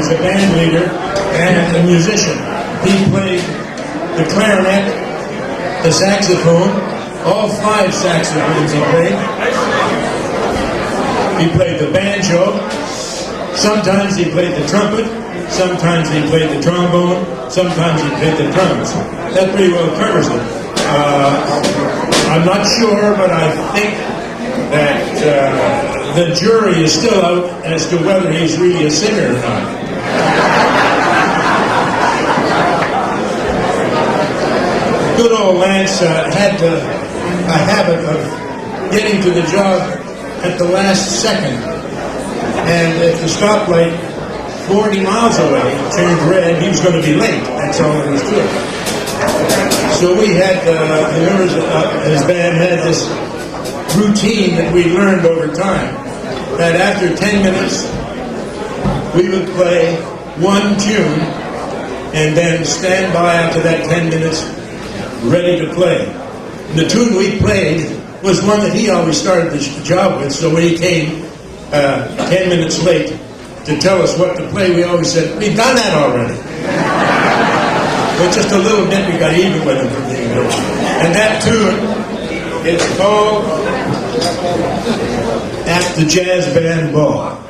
was a band leader and a musician. He played the clarinet, the saxophone, all 5 saxophones he played. He played the banjo. Sometimes he played the trumpet. Sometimes he played the trombone. Sometimes he played the drums. That pretty well covers it. I'm not sure, but I think that the jury is still out as to whether he's really a singer or not. Good old Lance had a habit of getting to the job at the last second. And if the stoplight 40 miles away turned red, he was going to be late. That's all it was to it. So we had, the members of his band had this routine that we learned over time. That after 10 minutes, we would play one tune and then stand by after that 10 minutes ready to play. The tune we played was one that he always started the job with, so when he came 10 minutes late to tell us what to play, we always said, "We've done that already." But just a little bit, we got even with him for being good. And that tune, it's called At the Jazz Band Ball.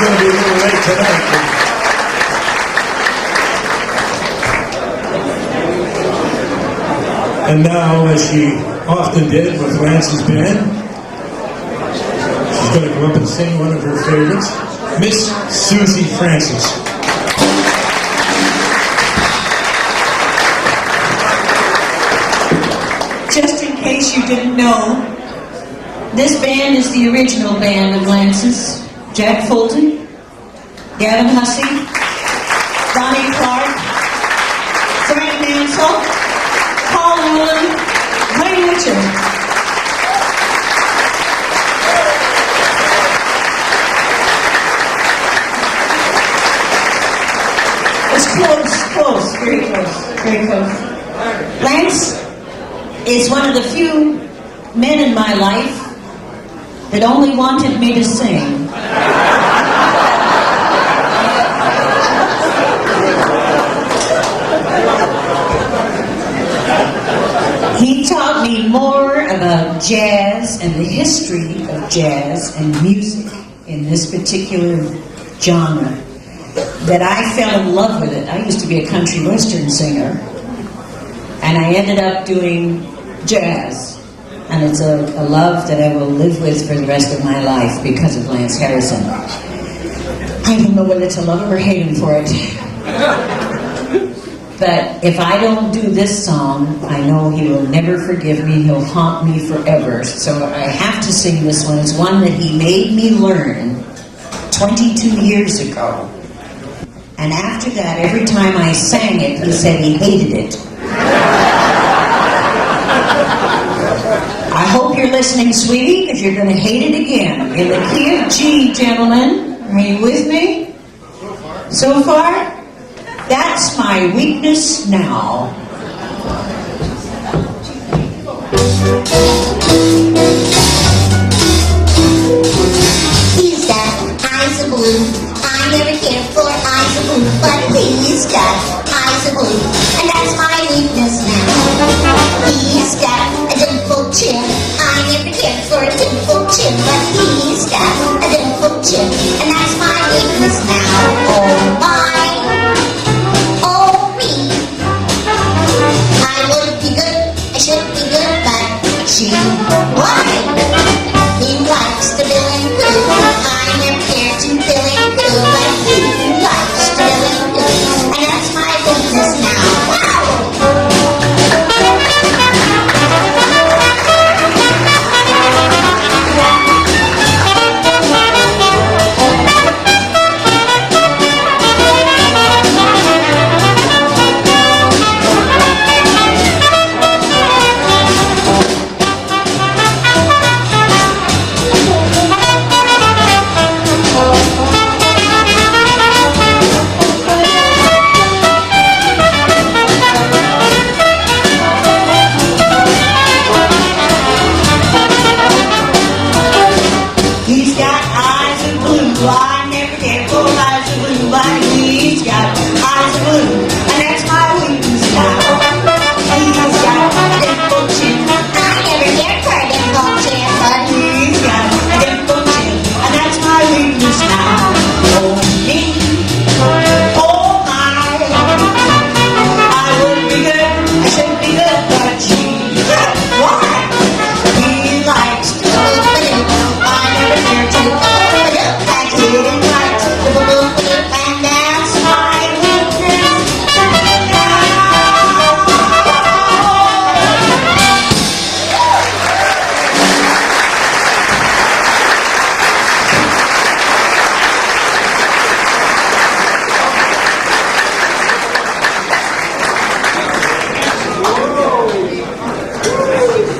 going to be a little late tonight. And now, as she often did with Lance's band, she's going to go up and sing one of her favorites, Miss Susie Francis. Just in case you didn't know, this band is the original band of Lance's. Jack Fulton, Gavin Hussey, Donnie Clark, Frank Mansell, Paul Nolan, Wayne Mitchell. It's close, very close, very close. Lance is one of the few men in my life that only wanted me to sing. He taught me more about jazz and the history of jazz and music in this particular genre that I fell in love with it. I used to be a country western singer, and I ended up doing jazz. And it's a love that I will live with for the rest of my life because of Lance Harrison. I don't know whether to love him or hate him for it. But if I don't do this song, I know he will never forgive me. He'll haunt me forever. So I have to sing this one. It's one that he made me learn 22 years ago. And after that, every time I sang it, he said he hated it. I hope you're listening, sweetie, because you're going to hate it again. In the key of G, gentlemen. Are you with me? So far? That's my weakness now. He's got eyes of blue. I never cared for eyes of blue, but he's got eyes of blue, and that's my weakness now. He's got a dimpled chin. I never cared for a dimpled chin, but he's got a dimpled chin, and that's my weakness now. Oh my, oh me. I would be good, I should be good, but she, why? He likes to bill and coo. I never cared to bill and coo, but he likes to bill and coo, and that's my weakness now. Wow!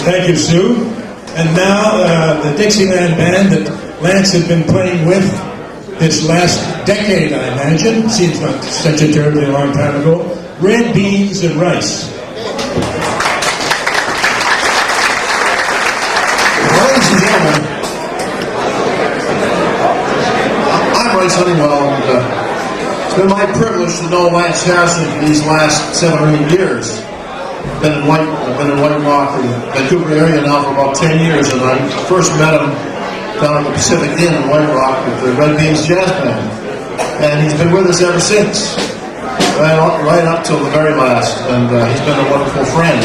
Thank you, Sue. And now the Dixieland band that Lance had been playing with this last decade, I imagine. Seems like such a terribly long time ago. Red Beans and Rice. Ladies and gentlemen, I'm Rice Honeywell, and it's been my privilege to know Lance Harrison for these last 7 or 8 years. I've been in White Rock and Vancouver area now for about 10 years, and I first met him down at the Pacific Inn in White Rock with the Red Beans Jazz Band. And he's been with us ever since, right up till the very last, and he's been a wonderful friend.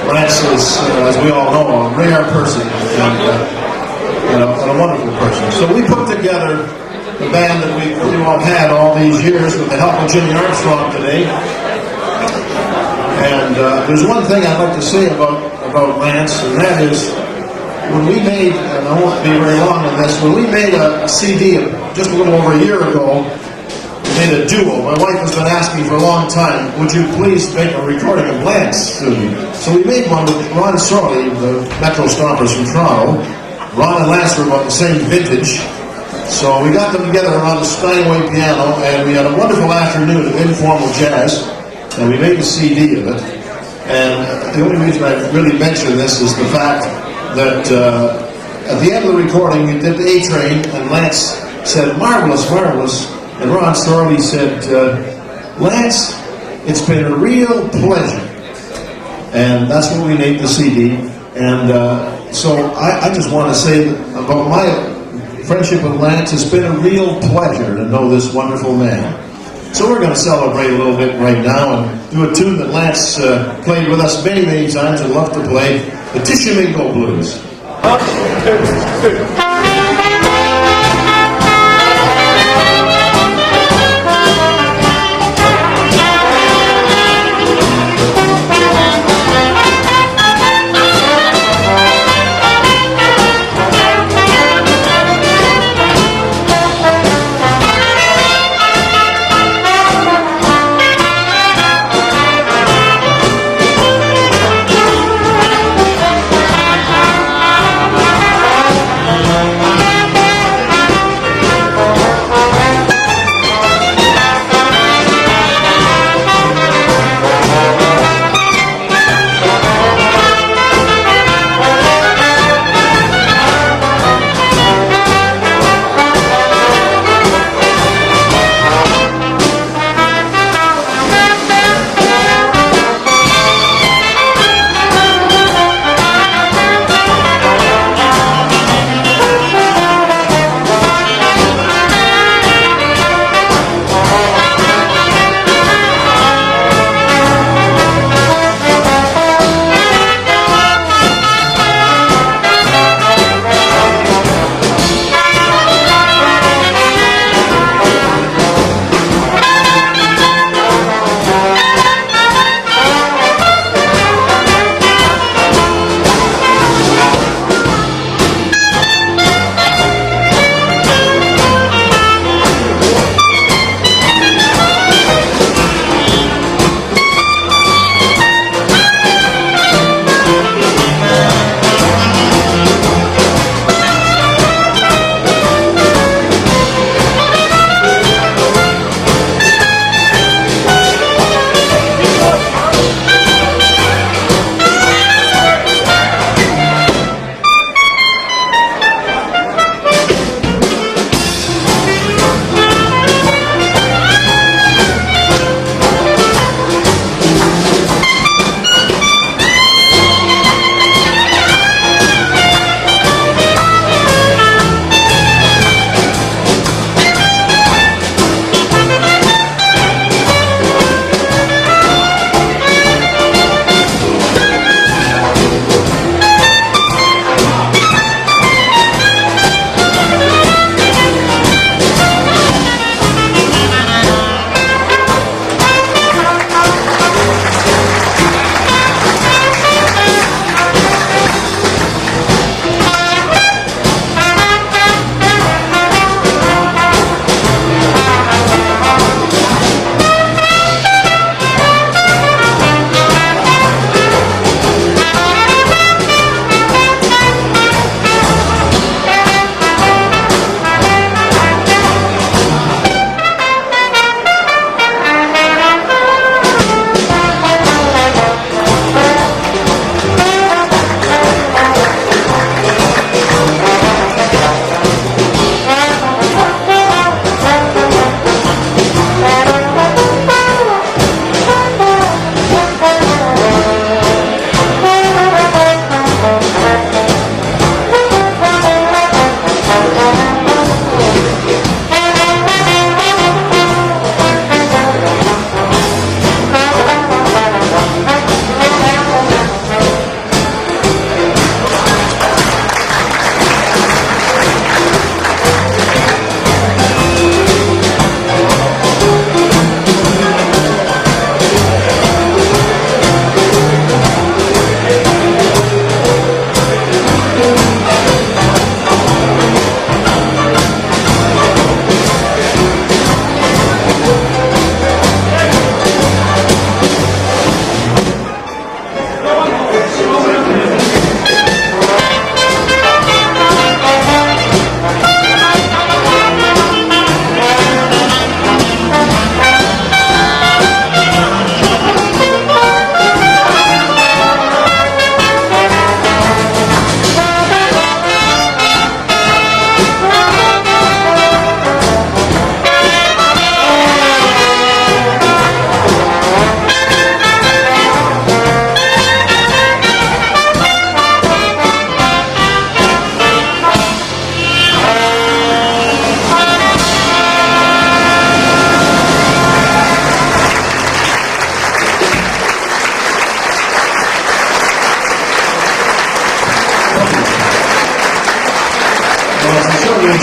Lance is, as we all know, a rare person and a wonderful person. So we put together the band that we've all had all these years with the help of Jimmy Armstrong today. And there's one thing I'd like to say about Lance, and that is when we made, and I won't be very long on this, when we made a CD just a little over a year ago, we made a duo. My wife has been asking for a long time, would you please make a recording of Lance to me? So we made one with Ron Sorley, the Metro Stompers from Toronto. Ron and Lance were about the same vintage. So we got them together around the Steinway piano, and we had a wonderful afternoon of informal jazz, and we made a CD of it. And the only reason I really mention this is the fact that at the end of the recording, we did the A-Train, and Lance said, marvelous, marvelous. And Ron Sorley said, Lance, it's been a real pleasure. And that's when we made the CD. And so I just want to say about my friendship with Lance, it's been a real pleasure to know this wonderful man. So we're going to celebrate a little bit right now and do a tune that Lance played with us many, many times and loved to play, the Tishomingo Blues.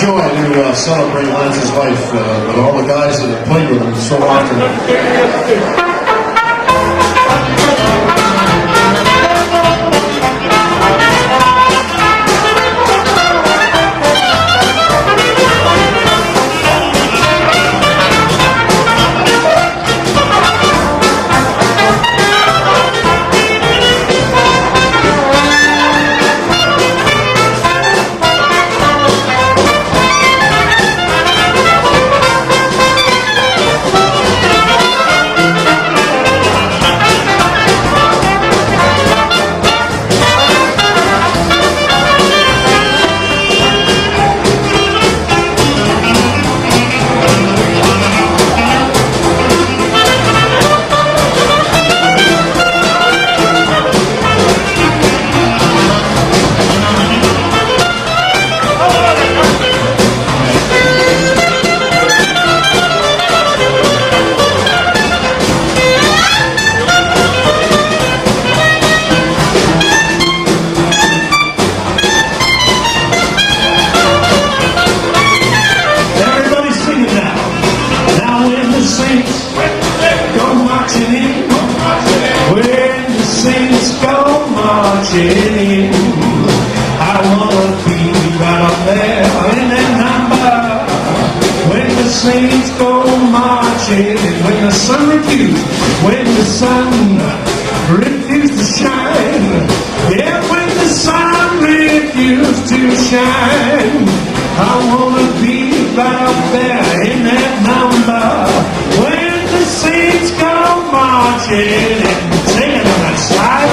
joy to celebrate Lance's life with all the guys that have played with him so often. I wanna be right up there in that number when the saints go marching, and when the sun refused to shine, yeah, when the sun refused to shine, I wanna be right up there in that number when the saints go marching and singing on that side.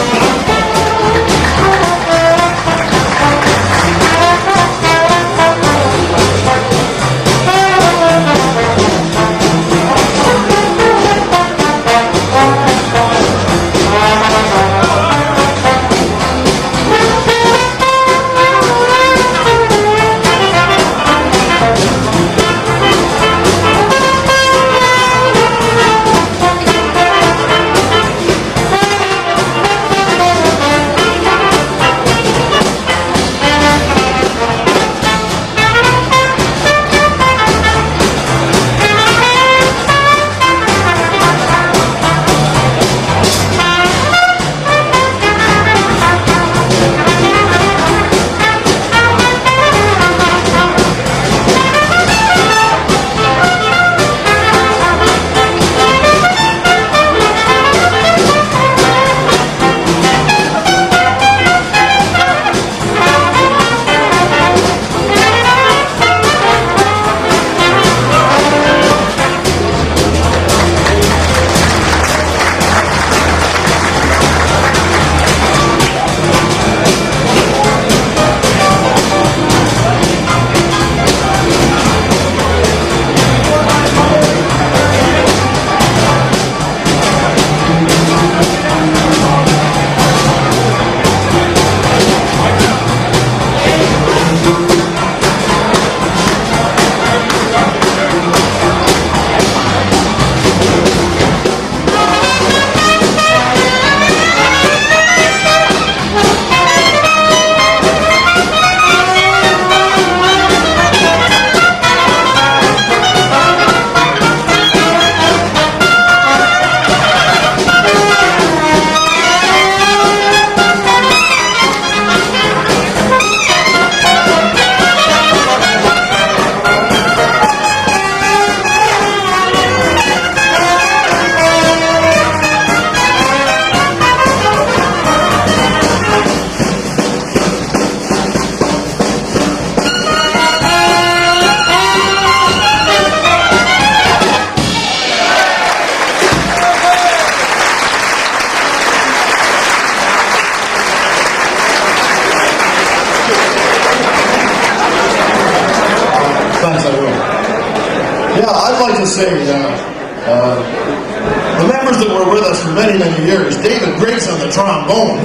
Yeah, I'd like to say the members that were with us for many, many years. David Griggs on the trombone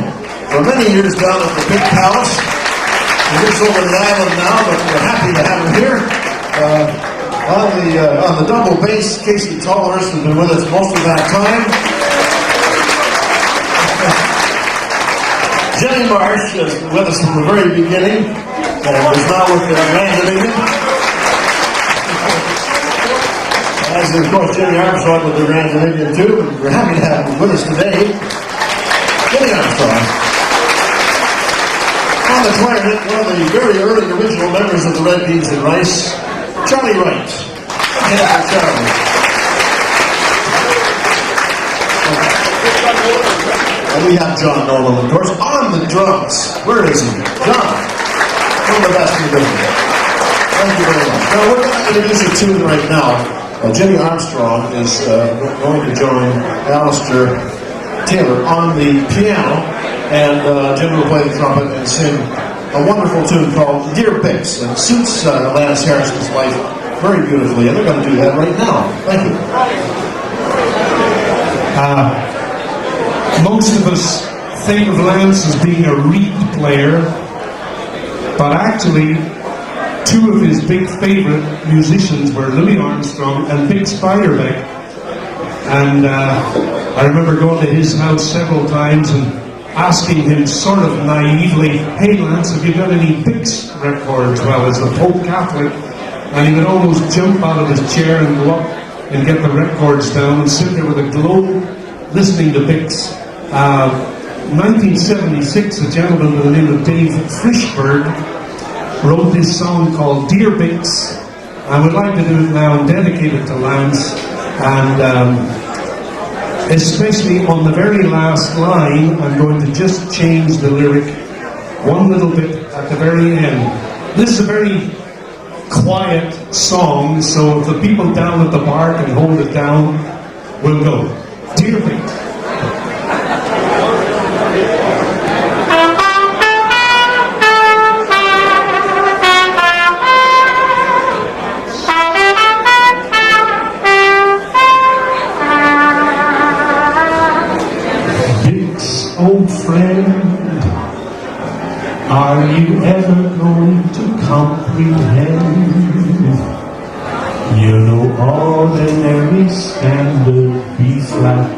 for many years down at the Big Palace. He lives over the island now, but we're happy to have him here. On the double bass, Casey Tolhurst has been with us most of that time. Jenny Marsh has been with us from the very beginning. and is now with the Grand Dominion. As of course Jimmy Armstrong with the Grand Dominion too, and we're happy to have him with us today. Jimmy Armstrong. On the clarinet, one of the very early original members of the Red Beans and Rice, Charlie Wright. And for Charlie. And we have John Nolan, of course, on the drums. Where is he? John. One of the best in the business. Thank you very much. Now, we're going to introduce a tune right now. Jimmy Armstrong is going to join Alistair Taylor on the piano, and Jim will play the trumpet and sing a wonderful tune called Dear Bix. And it suits Lance Harrison's life very beautifully, and they're going to do that right now. Thank you. Most of us think of Lance as being a reed player, but actually two of his big favorite musicians were Louis Armstrong and Bix Beiderbecke. And I remember going to his house several times and asking him sort of naively, "Hey Lance, have you got any Bix records?" Well, as a Pope Catholic, and he would almost jump out of his chair and go up and get the records down and sit there with a glow listening to Bix. 1976, a gentleman by the name of Dave Frischberg wrote this song called Dear Bix. I would like to do it now and dedicate it to Lance, and especially on the very last line, I'm going to just change the lyric one little bit at the very end. This is a very quiet song, so if the people down at the bar can hold it down, we'll go. Dear Bix. Old friend, are you ever going to comprehend? You know ordinary standard B-flat,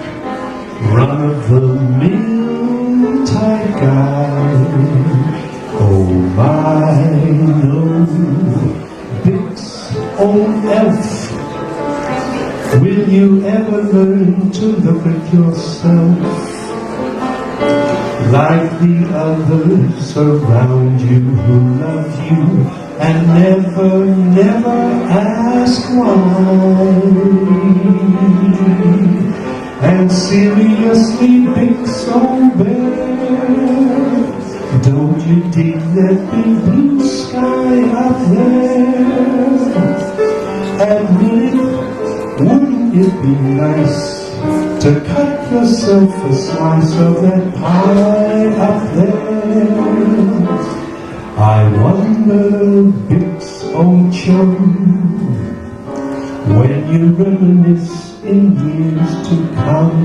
run-of-the-mill type guy. Oh my, no, Bix, old elf, will you ever learn to look at yourself like the others around you who love you and never, never ask why? And seriously, Bix, old bear, don't you dig that big blue sky up there? Admit it, wouldn't it be nice to cut yourself a slice of that pie up there? I wonder, Bix, old chum, when you reminisce in years to come,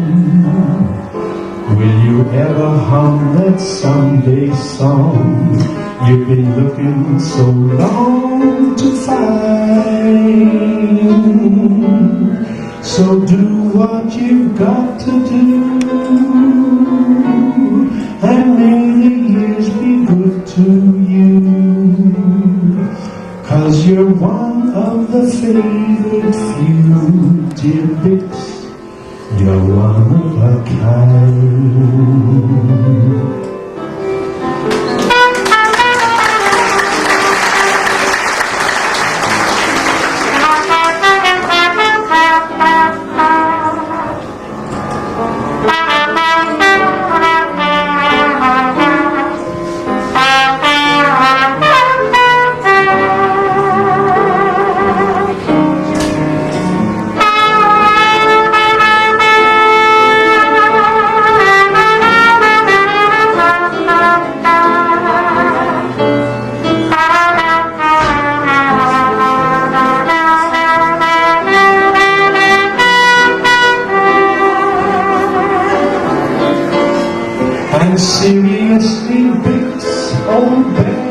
will you ever hum that someday song you've been looking so long to find? So do what you've got to do, and may the years be good to you, 'cause you're one of the favored few, dear Bix, you're one of a kind. And seriously, Bix, old bear,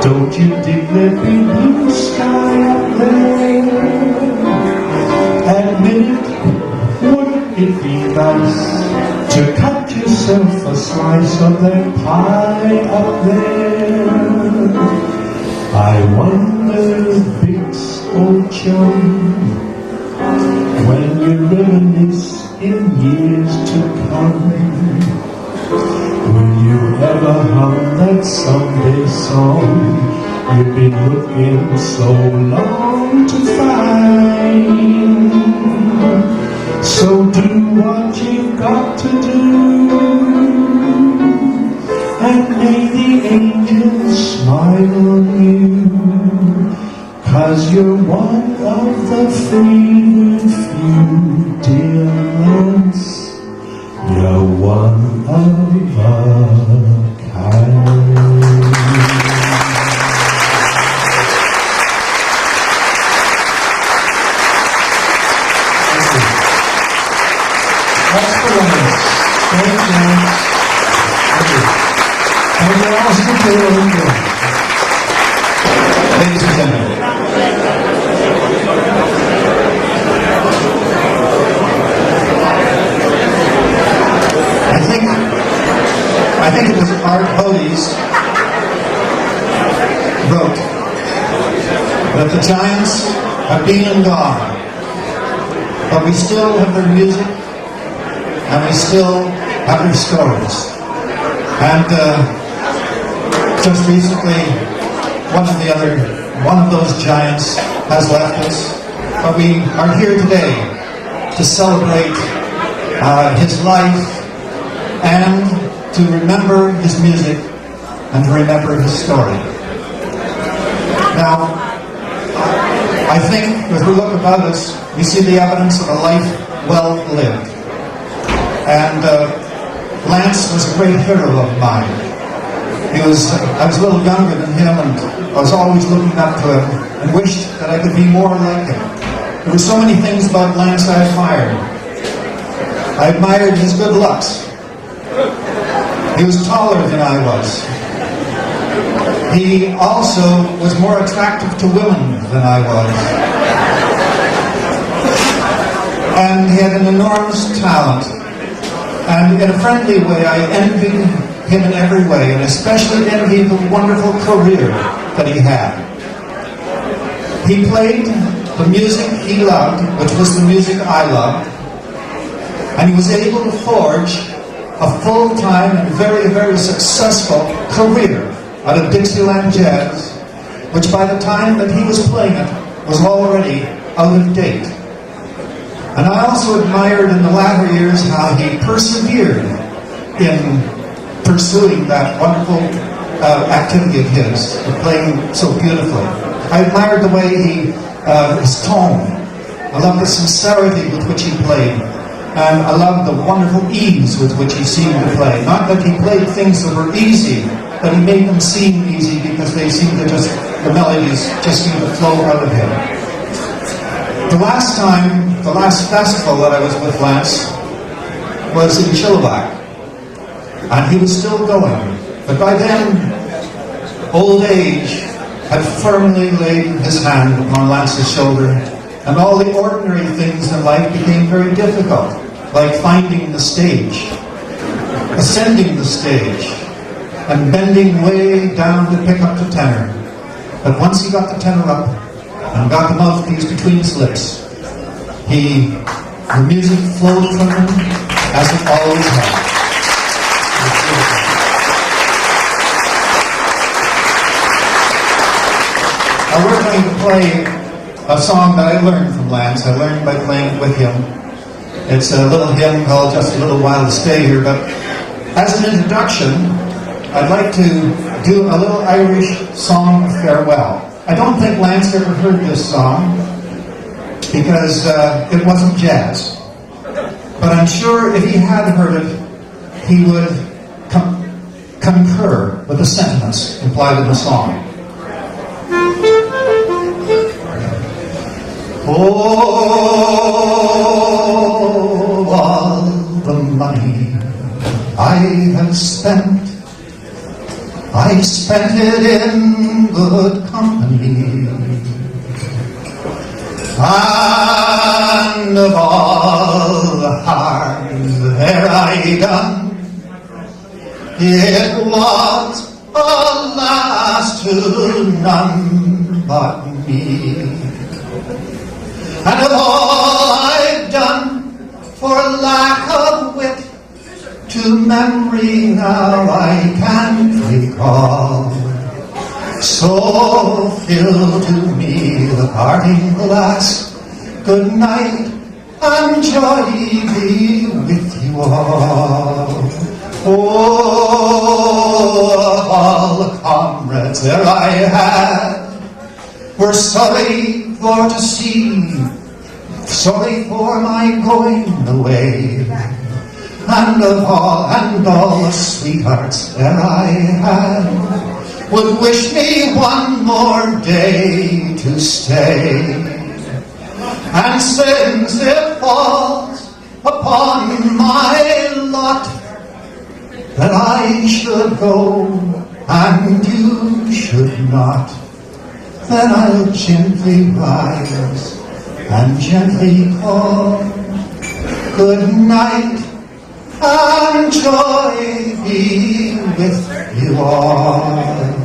don't you dig that big blue sky up there? Admit it, wouldn't it be nice to cut yourself a slice of that pie up there. I wonder, big old chum, when you reminisce in years to come, will you ever hum that someday song you've been looking so long to find? So do what you've got to do, and may the angels smile on you, 'cause you're one of the free few, dear Lance. You're one of a kind. That's the Lance. Thank you. Thank you. And we're also doing good. Ladies and gentlemen. I think it was Art Hodes wrote that the giants have been and gone, but we still have their music, and we still have their stories. And just recently, one of those giants has left us, but we are here today to celebrate his life and to remember his music and to remember his story. Now, I think as we look about us, we see the evidence of a life well lived. And Lance was a great hero of mine. I was a little younger than him, and I was always looking up to him and wished that I could be more like him. There were so many things about Lance I admired. I admired his good looks. He was taller than I was. He also was more attractive to women than I was. And he had an enormous talent. And in a friendly way, I envied him in every way, and especially envied the wonderful career that he had. He played the music he loved, which was the music I loved, and he was able to forge a full-time and very, very successful career out of Dixieland Jazz, which by the time that he was playing it was already out of date. And I also admired in the latter years how he persevered in pursuing that wonderful activity of his, of playing so beautifully. I admired the way his tone. I loved the sincerity with which he played. And I loved the wonderful ease with which he seemed to play. Not that he played things that were easy, but he made them seem easy because the melodies just seemed to flow out of him. The last festival that I was with Lance was in Chilliwack. And he was still going. But by then, old age had firmly laid his hand upon Lance's shoulder, and all the ordinary things in life became very difficult, like finding the stage, ascending the stage, and bending way down to pick up the tenor. But once he got the tenor up and got the mouthpiece between his lips, the music flowed from him as it always has. Now we're going to play a song that I learned from Lance. I learned by playing it with him. It's a little hymn called Just a Little While to Stay Here, but as an introduction, I'd like to do a little Irish song of farewell. I don't think Lance ever heard this song because it wasn't jazz. But I'm sure if he had heard it, he would concur with the sentiments implied in the song. Oh, all the money I have spent, I spent it in good company. And of all the harm that I done, It was alas to none but me. And of all I've done for lack of wit, to memory now I can't recall. So fill to me the parting glass. Good night and joy be with you all. Oh, all the comrades there I had were sorry for to see, sorry for my going away. And all the sweethearts there I had would wish me one more day to stay. And since it falls upon my lot that I should go and you should not, then I'll gently rise and gently call. Good night and joy be with you all.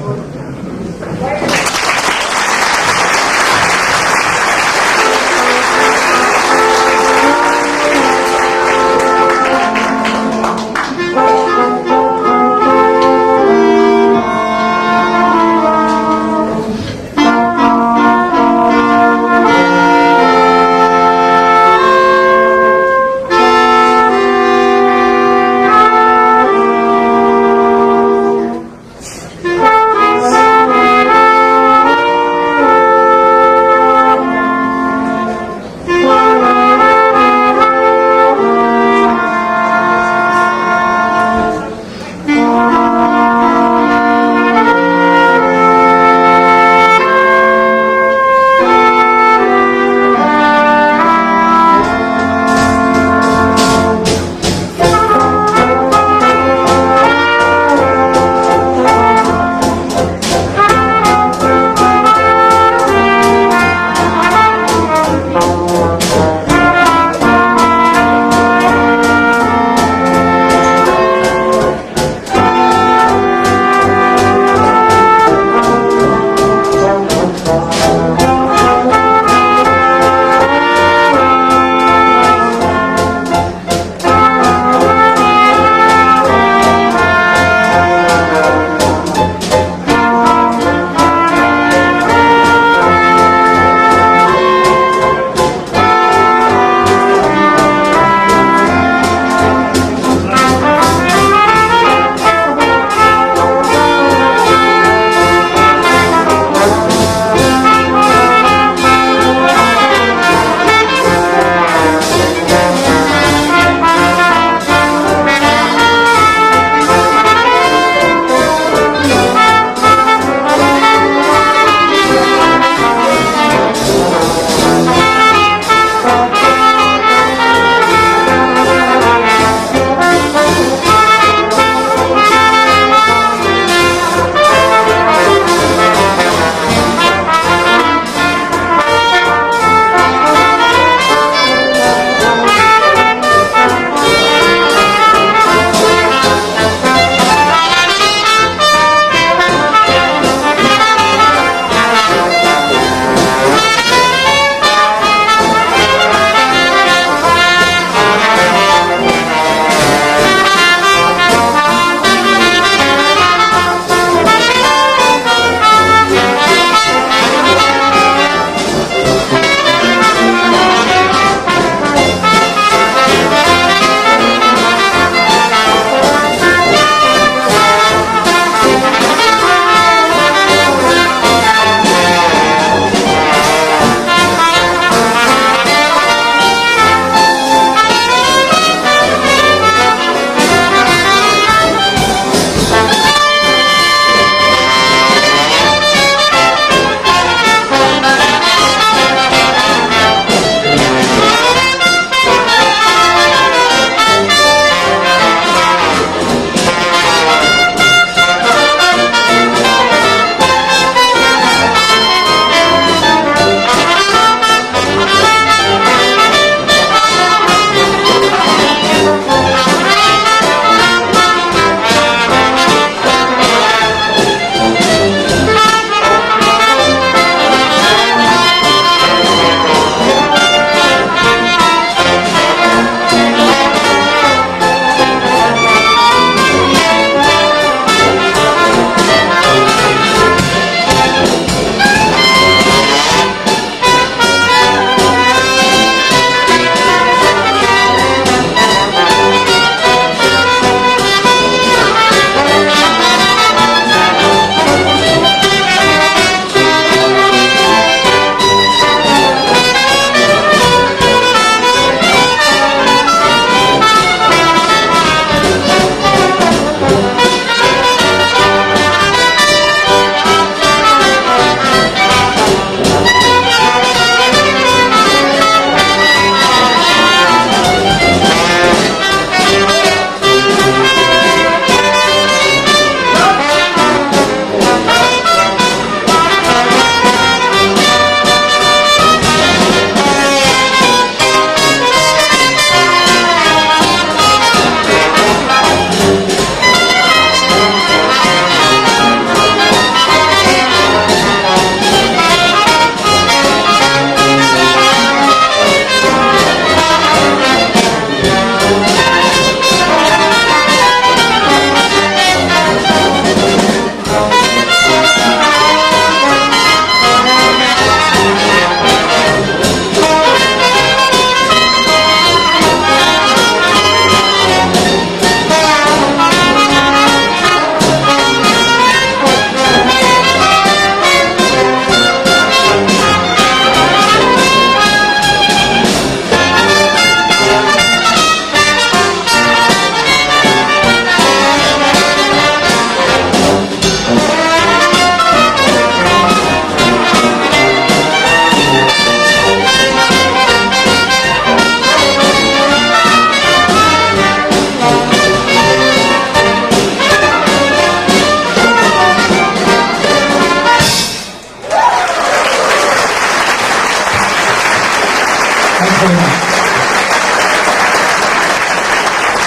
very much.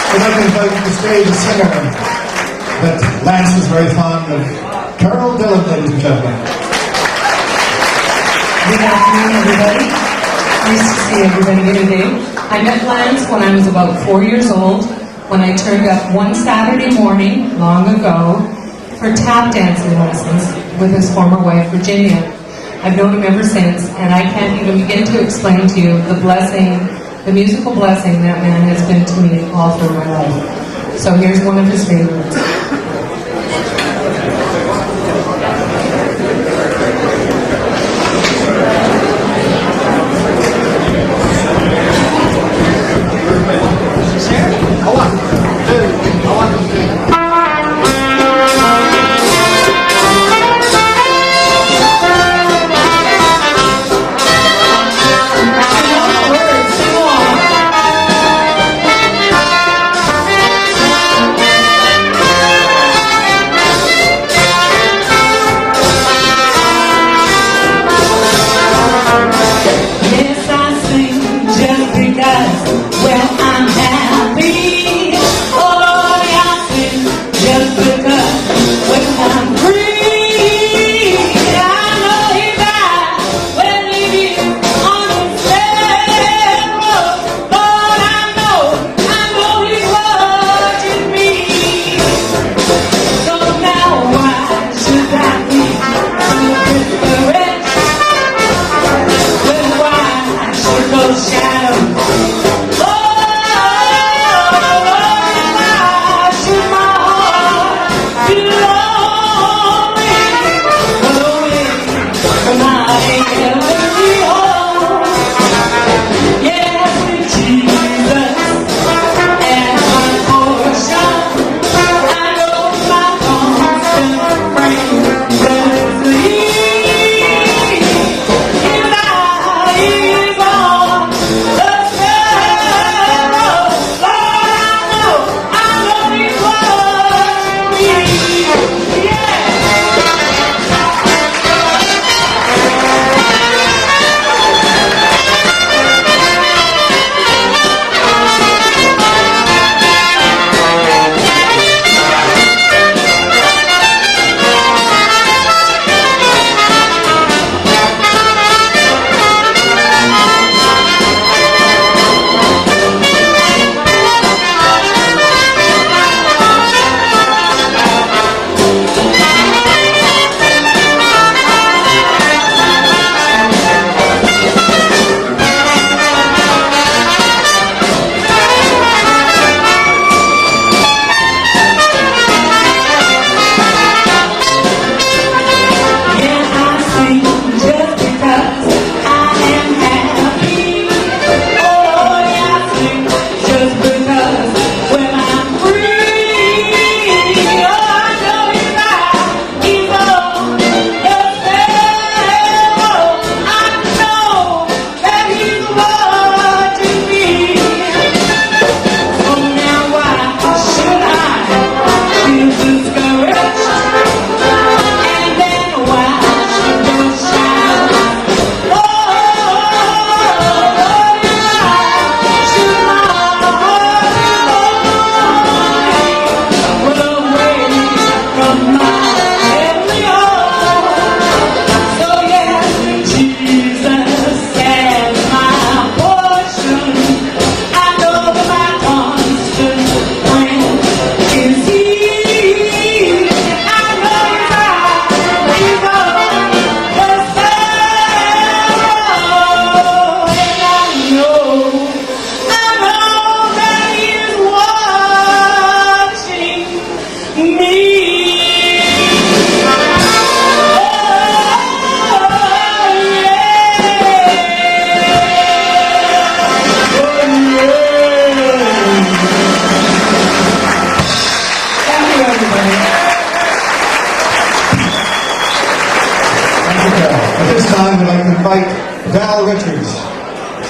I'd like to invite to the stage a singer that Lance was very fond of, Carol Dillon, ladies and gentlemen. Good afternoon, everybody. Nice to see everybody here today. I met Lance when I was about 4 years old, when I turned up one Saturday morning, long ago, for tap dancing lessons with his former wife, Virginia. I've known him ever since, and I can't even begin to explain to you the blessing, the musical blessing that man has been to me all through my life. So here's one of his favorites.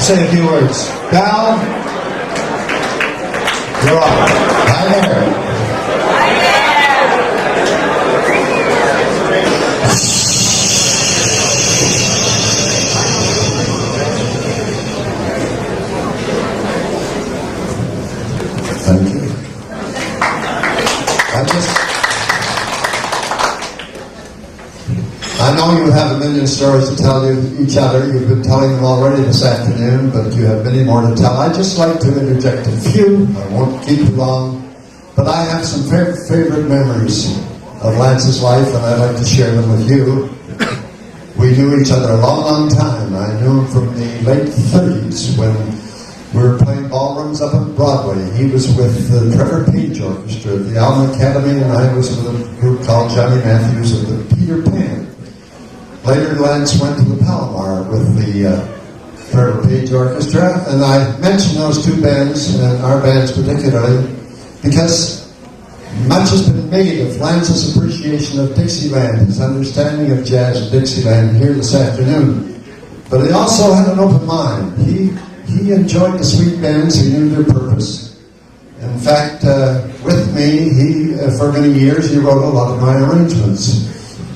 Say a few words. Val, you're on. Hi there. you have a million stories to tell each other. You've been telling them already this afternoon, but you have many more to tell. I'd just like to interject a few. I won't keep you long, but I have some favorite memories of Lance's life, and I'd like to share them with you. We knew each other a long, long time. I knew him from the late 30s when we were playing ballrooms up on Broadway. He was with the Trevor Page Orchestra at the Alma Academy, and I was with a group called Johnny Matthews of the Peter Pan. Later, Lance went to the Palomar with the Trevor Page Orchestra, and I mention those two bands, and our bands particularly, because much has been made of Lance's appreciation of Dixieland, his understanding of jazz and Dixieland here this afternoon. But he also had an open mind. He enjoyed the sweet bands. He knew their purpose. In fact, with me, for many years, he wrote a lot of my arrangements.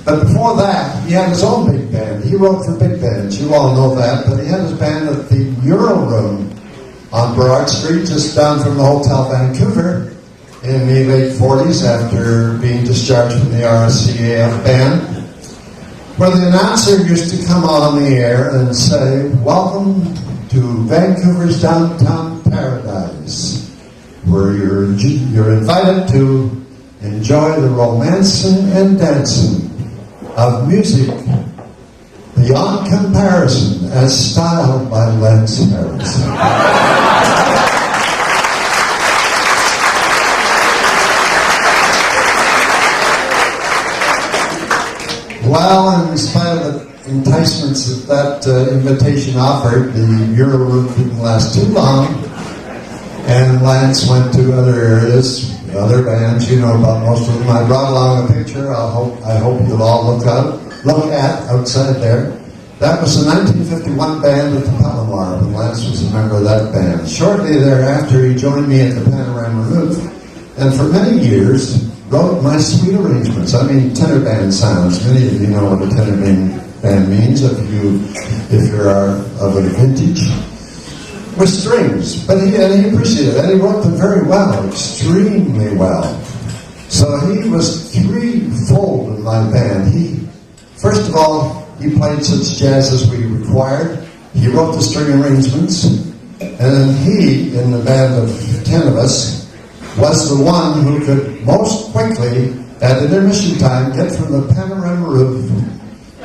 But before that, he had his own big band. He wrote for big bands. You all know that. But he had his band at the Euro Room on Burrard Street, just down from the Hotel Vancouver, in the late 40s, after being discharged from the RSCAF band, where the announcer used to come on the air and say, "Welcome to Vancouver's downtown paradise, where you're invited to enjoy the romancing and dancing of music beyond comparison, as styled by Lance Harrison." Well, in spite of the enticements that invitation offered, the Euro Room didn't last too long, and Lance went to other areas, other bands. You know about most of them. I brought along a picture. I hope you'll all look at outside there. That was the 1951 band at the Palomar, when Lance was a member of that band. Shortly thereafter, he joined me at the Panorama Roof, and for many years wrote my sweet arrangements. I mean, tenor band sounds. Many of you know what a tenor band means if you're of a vintage. With strings, but he appreciated it, and he wrote them very well, extremely well. So he was threefold in my band. First of all, he played such jazz as we required. He wrote the string arrangements, and then he, in the band of 10 of us, was the one who could most quickly, at intermission time, get from the Panorama Roof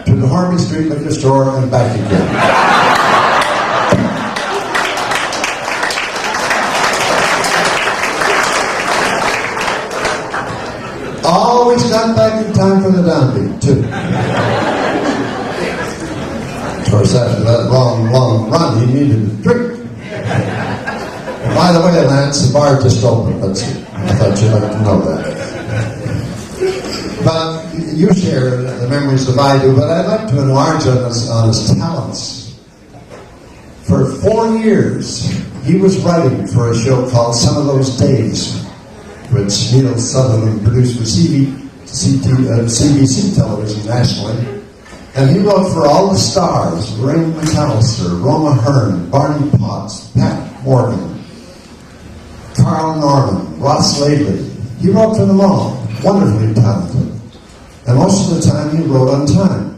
to the Harvey Street liquor store and back again. Always got back in time for the downbeat, too. Of course, after that long, long run, he needed a drink. By the way, Lance, the bar just opened. I thought you'd like to know that. But you share the memories that I do, but I'd like to enlarge on his talents. For 4 years, he was writing for a show called Some of Those Days, which Neil Sutherland produced for CBC television nationally. And he wrote for all the stars: Ray McAllister, Roma Hearn, Barney Potts, Pat Morgan, Carl Norman, Ross Laidley. He wrote for them all. Wonderfully talented. And most of the time he wrote on time.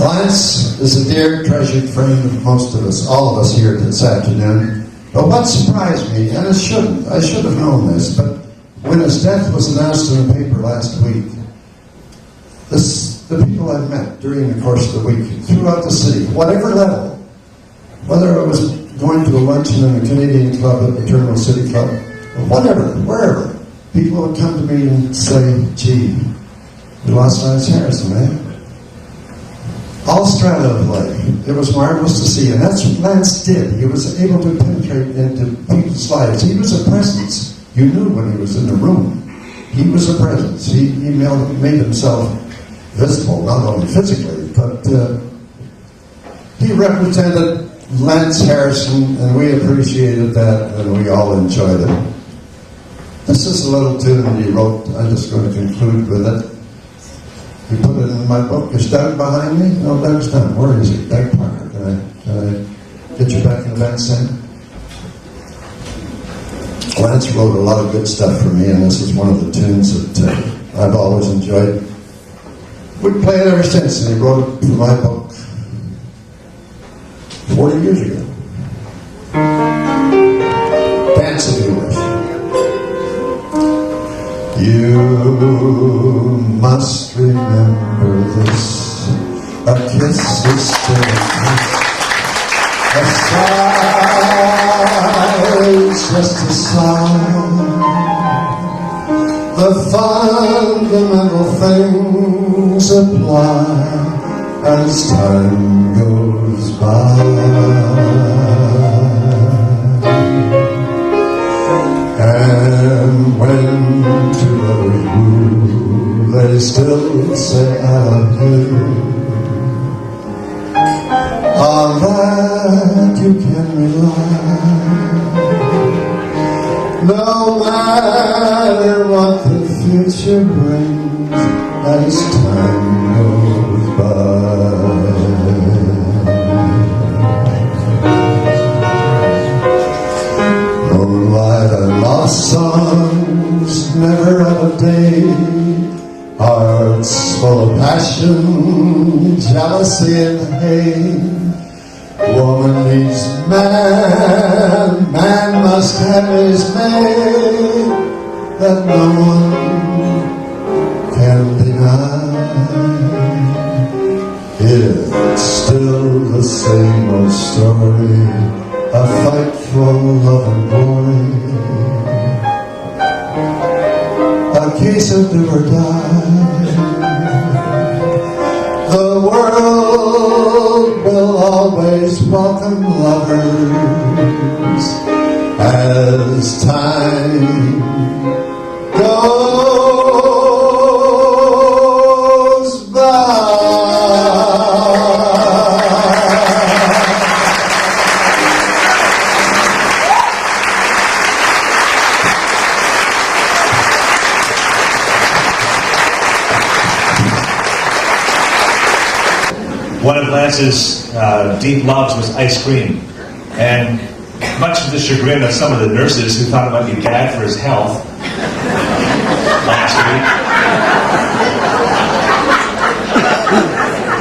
Lance is a dear, treasured friend of most of us, all of us here this afternoon. But what surprised me, and I should have known this, but when his death was announced in the paper last week, the people I've met during the course of the week, throughout the city, whatever level, whether I was going to a luncheon in a Canadian club at the Terminal City Club, or whatever, wherever, people would come to me and say, "Gee, we lost Lance Harrison, man." All strata of life. It was marvelous to see, and that's what Lance did. He was able to penetrate into people's lives. He was a presence. You knew when he was in the room. He was a presence. He made himself visible, not only physically, but he represented Lance Harrison, and we appreciated that, and we all enjoyed it. This is a little tune that he wrote. I'm just going to conclude with it. He put it in my book. Is Doug behind me? No, Doug's not. Where is he? Doug Parker. Can I get you back in the band, Sam? Lance wrote a lot of good stuff for me, and this is one of the tunes that I've always enjoyed. We play it ever since, and he wrote it for my book 40 years ago. Dance if you wish. You must remember this. A kiss is still a kiss. A sigh is just a sigh. The fundamental things apply as time goes by. And when two lovers woo, they still say I love you. On that you can rely. No matter what the future brings, as time goes by. Moonlight and lost songs, never of a day. Hearts full of passion, jealousy and hate. Woman needs man, man must have his mate, that no one can deny. It's still the same old story, a fight for love and glory, a case of do or die. The world will always welcome lovers as time goes by. One of Lance's deep loves was ice cream, and much to the chagrin of some of the nurses who thought it might be bad for his health last week,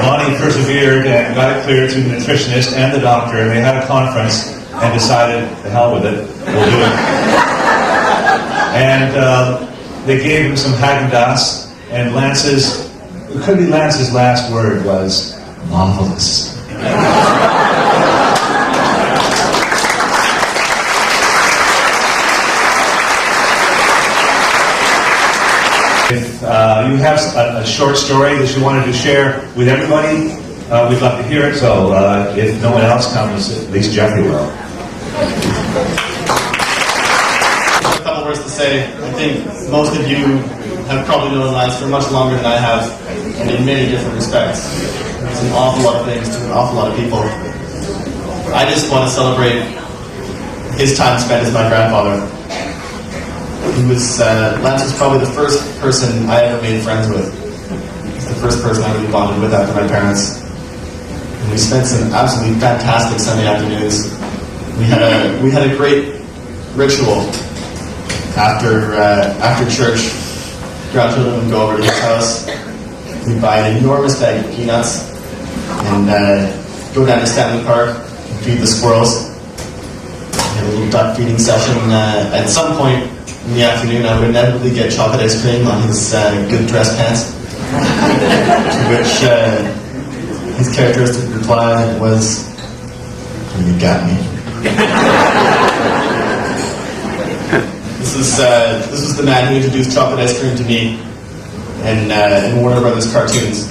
Lonnie persevered and got it cleared through the nutritionist and the doctor, and they had a conference and decided, the hell with it, we'll do it. And they gave him some Haagen-Dazs, and Lance's, it could be Lance's last word was, marvelous. If you have a short story that you wanted to share with everybody, we'd love to hear it. So if no one else comes, at least Jeffrey will. A couple words to say. I think most of you have probably known Lance for much longer than I have, and in many different respects. It's an awful lot of things to an awful lot of people. I just want to celebrate his time spent as my grandfather. Lance was probably the first person I ever made friends with. He's the first person I really bonded with after my parents. And we spent some absolutely fantastic Sunday afternoons. We had a great ritual after church. Grandchildren would go over to his house. We'd buy an enormous bag of peanuts and go down to Stanley Park and feed the squirrels. We had a little duck feeding session. At some point in the afternoon, I would inevitably get chocolate ice cream on his good dress pants, to which his characteristic reply was, "You got me." This was the man who introduced chocolate ice cream to me and Warner Brothers cartoons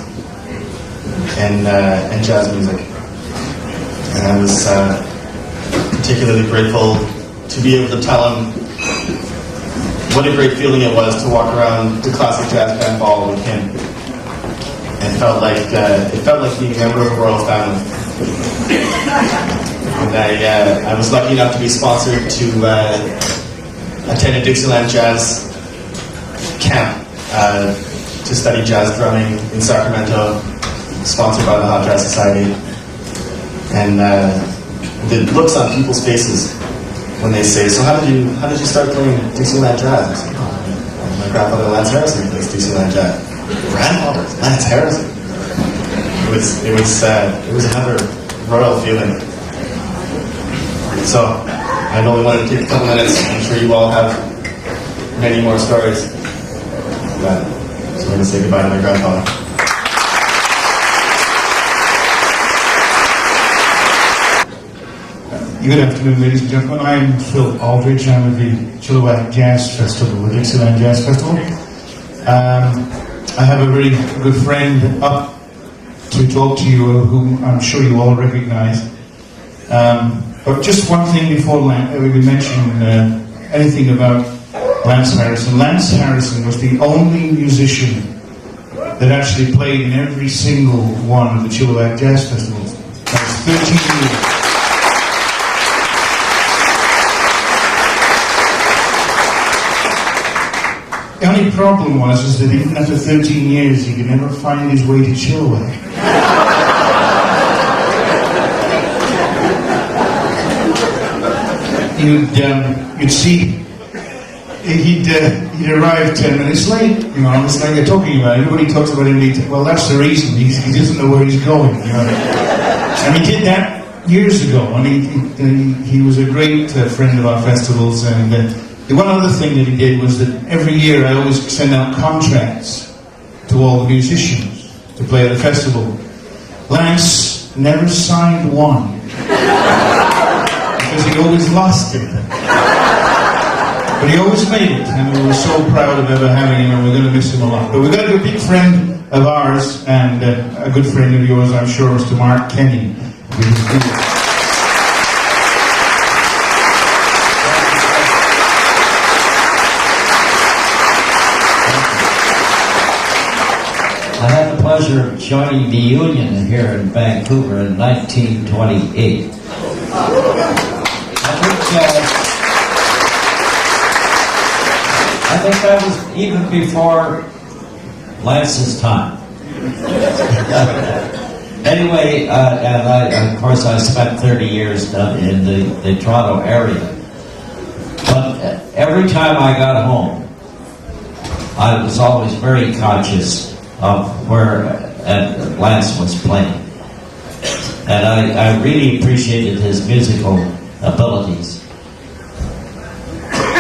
and jazz music. And I was particularly grateful to be able to tell him what a great feeling it was to walk around the classic jazz band ball with him. And it felt like being a member of a royal family. And I was lucky enough to be sponsored to attend a Dixieland Jazz camp to study jazz drumming in Sacramento, sponsored by the Hot Jazz Society. And the looks on people's faces when they say, "So how did you start playing Dixieland jazz?" I say, "Oh, my grandfather Lance Harrison plays Dixieland jazz." Grandfather Lance Harrison. It was another royal feeling. So I only wanted to take a couple minutes. I'm sure you all have many more stories. But so I'm going to say goodbye to my grandfather. Good afternoon, ladies and gentlemen. I'm Phil Aldridge. I'm with the Chilliwack Jazz Festival, the Dixieland Jazz Festival. I have a very good friend up to talk to you, whom I'm sure you all recognize. But just one thing before we mention anything about Lance Harrison. Lance Harrison was the only musician that actually played in every single one of the Chilliwack Jazz Festivals. That was 13 years. The only problem was that even after 13 years, he could never find his way to Chilliwack. You'd see, he'd arrive 10 minutes late. You know, it's like you're talking about. Everybody talks about him late. Well, that's the reason. He doesn't know where he's going. You know? And he did that years ago. And he was a great friend of our festivals. And the one other thing that he did was that every year I always send out contracts to all the musicians to play at the festival. Lance never signed one because he always lost it. But he always made it, and we were so proud of ever having him, and we're going to miss him a lot. But we've got a big friend of ours, and a good friend of yours, I'm sure, Mr. Mark Kenny. I had the pleasure of joining the Union here in Vancouver in 1928. I think that was even before Lance's time. Anyway, and of course I spent 30 years down in the Toronto area. But every time I got home, I was always very conscious of where Lance was playing. And I really appreciated his musical abilities.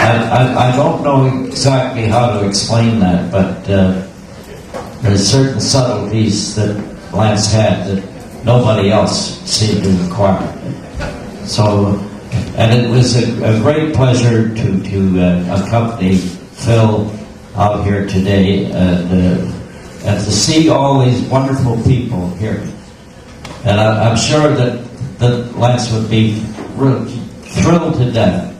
I don't know exactly how to explain that, but there's certain subtleties that Lance had that nobody else seemed to acquire. So, and it was a great pleasure to accompany Phil out here today and to see all these wonderful people here. And I'm sure that Lance would be thrilled to death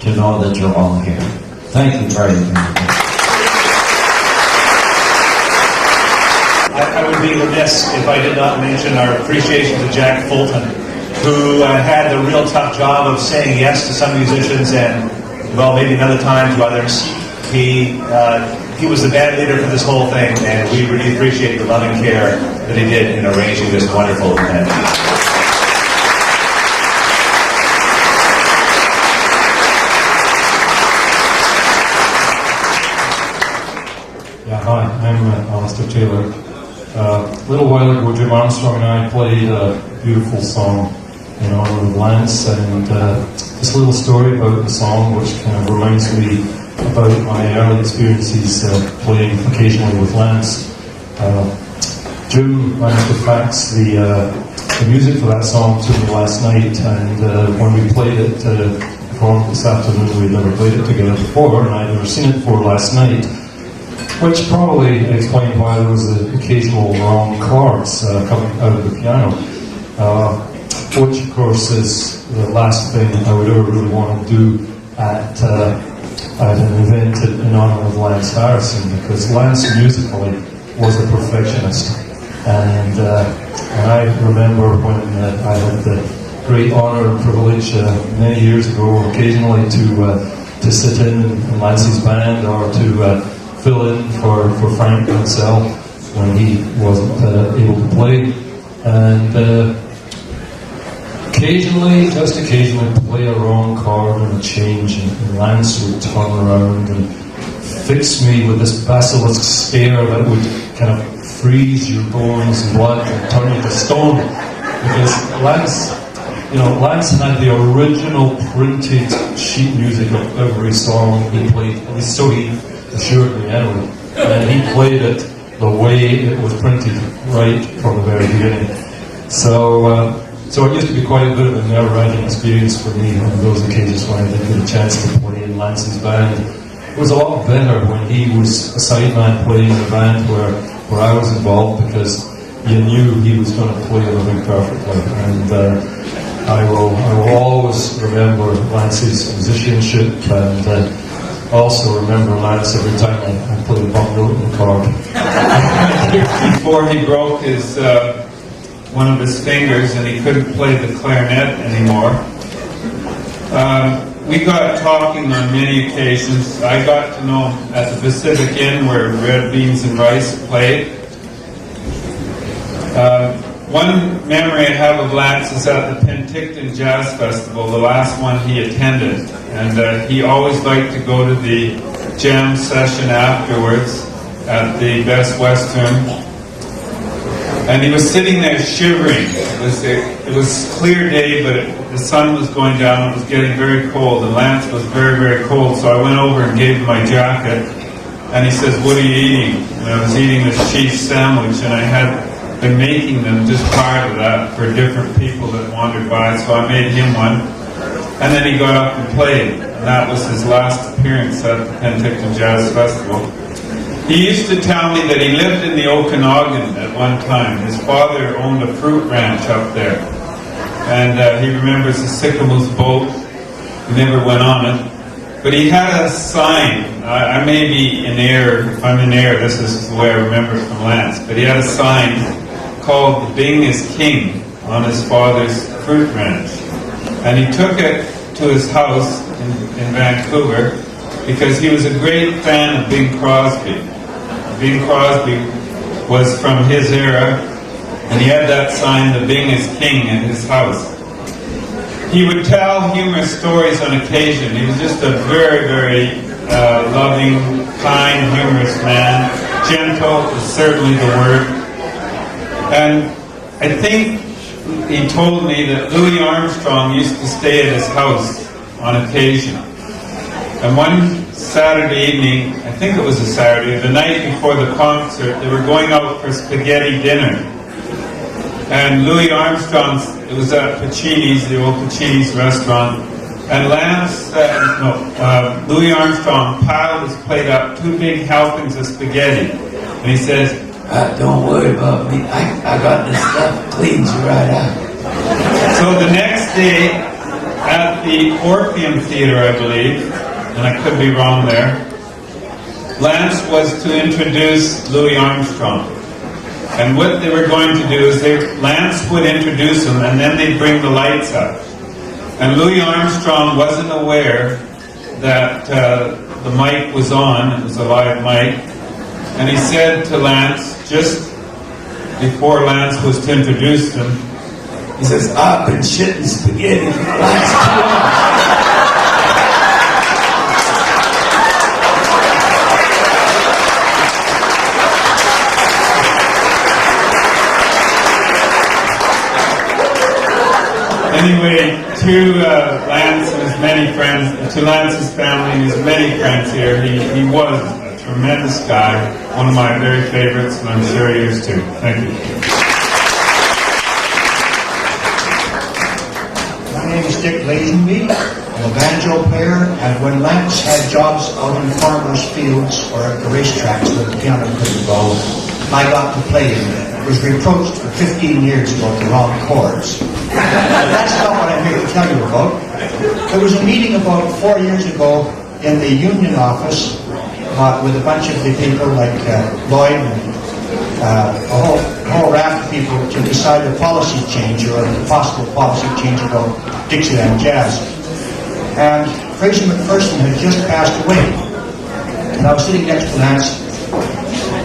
to know that you're all here. Thank you very much. I would be remiss if I did not mention our appreciation to Jack Fulton, who had the real tough job of saying yes to some musicians and, well, maybe another time to others. He was the band leader for this whole thing, and we really appreciate the loving care that he did in arranging this wonderful event. Yeah, hi, I'm Alistair Taylor. A little while ago, Jim Armstrong and I played a beautiful song in honor of Lance, and this little story about the song, which kind of reminds me about my early experiences playing occasionally with Lance. Jim managed to fax the music for that song to me last night, and when we played it, performed this afternoon, we'd never played it together before, and I'd never seen it before last night. Which probably explained why there was the occasional wrong chords coming out of the piano, which of course is the last thing I would ever really want to do at an event in honor of Lance Harrison, because Lance musically was a perfectionist, and I remember when I had the great honor and privilege many years ago, occasionally to sit in Lance's band or to fill in for Frank Mansell when he wasn't able to play, and occasionally, just occasionally, play a wrong chord on a change, and Lance would turn around and fix me with this basilisk stare that would kind of freeze your bones and blood and turn you to stone. Because Lance had the original printed sheet music of every song he played, at least so he assured me anyway. And he played it the way it was printed right from the very beginning. So it used to be quite a bit of a nerve-wracking experience for me on those occasions when I did get a chance to play in Lance's band. It was a lot better when he was a sideman playing in a band where I was involved, because you knew he was going to play everything perfectly. And I will always remember Lance's musicianship, and also remember Lance every time I played a bump note in the chord. Before he broke his one of his fingers and he couldn't play the clarinet anymore, we got talking on many occasions. I got to know him at the Pacific Inn where Red Beans and Rice played. One memory I have of Lance is at the Penticton Jazz Festival, the last one he attended. And he always liked to go to the jam session afterwards at the Best Western. And he was sitting there shivering. It was a clear day, but the sun was going down. It was getting very cold, and Lance was very, very cold. So I went over and gave him my jacket. And he says, "What are you eating?" And I was eating this cheese sandwich, and I had been making them just prior to that for different people that wandered by. So I made him one. And then he got up and played. And that was his last appearance at the Penticton Jazz Festival. He used to tell me that he lived in the Okanagan at one time. His father owned a fruit ranch up there. And he remembers the Sycamore's boat. He never went on it. But he had a sign. I may be in error. If I'm in error, this is the way I remember it from Lance. But he had a sign called "The Bing is King" on his father's fruit ranch. And he took it to his house in Vancouver because he was a great fan of Bing Crosby. Bing Crosby was from his era, and he had that sign, "The Bing is King," in his house. He would tell humorous stories on occasion. He was just a very, very loving, kind, humorous man. Gentle is certainly the word. And I think he told me that Louis Armstrong used to stay at his house on occasion. And one Saturday evening, I think it was a Saturday, the night before the concert, they were going out for spaghetti dinner. And Louis Armstrong, it was at Pacini's, the old Pacini's restaurant, and Louis Armstrong piled his plate up 2 big helpings of spaghetti. And he says, Don't worry about me. I got this stuff. Cleans you right out. So the next day, at the Orpheum Theater, I believe, and I could be wrong there, Lance was to introduce Louis Armstrong. And what they were going to do is Lance would introduce him, and then they'd bring the lights up. And Louis Armstrong wasn't aware that the mic was on. It was a live mic. And he said to Lance, just before Lance was to introduce him, he says, "I've been shitting spaghetti for the last 2 hours." Anyway, to Lance and his many friends, to Lance's family and his many friends here, he was a tremendous guy, one of my very favorites, and I'm sure he is too. Thank you. My name is Dick Lazenby. I'm a banjo player, and when Lance had jobs out in farmers' fields or at the racetracks where the piano couldn't go, I got to play him. I was reproached for 15 years about the wrong chords. That's not what I'm here to tell you about. There was a meeting about 4 years ago in the union office with a bunch of the people like Lloyd and a whole raft of people to decide a policy change or a possible policy change about Dixieland jazz. And Fraser McPherson had just passed away. And I was sitting next to Lance,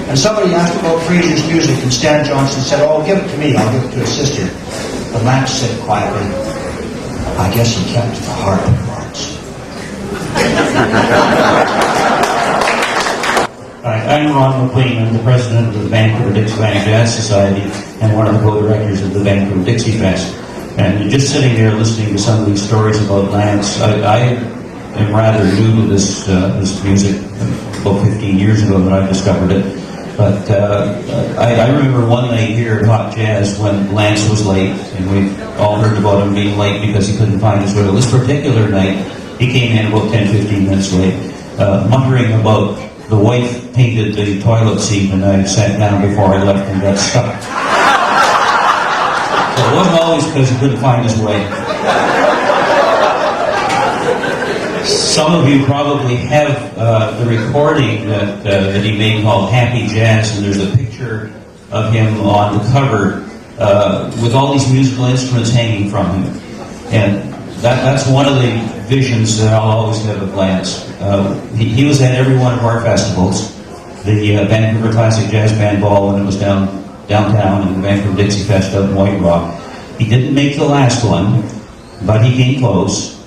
and somebody asked about Fraser's music, and Stan Johnson said, "Oh, give it to me, I'll give it to his sister." And Lance said quietly, I guess he kept the harp parts. Hi, I'm Ron McQueen. I'm the president of the Vancouver-Dixieland Jazz Society and one of the co-directors of the Vancouver-Dixie Fest. And just sitting there listening to some of these stories about Lance, I am rather new to this music. About 15 years ago that I discovered it. But I remember one night here at Hot Jazz when Lance was late, and we all heard about him being late because he couldn't find his wheel. This particular night, he came in about 10-15 minutes late, muttering about the wife painted the toilet seat, and I sat down before I left and got stuck. So it wasn't always because he couldn't find his way. Some of you probably have the recording that he made called Happy Jazz, and there's a picture of him on the cover with all these musical instruments hanging from him. And that's one of the visions that I'll always have of Lance. He was at every one of our festivals, the Vancouver Classic Jazz Band Ball when it was downtown, and the Vancouver Dixie Fest up in White Rock. He didn't make the last one, but he came close.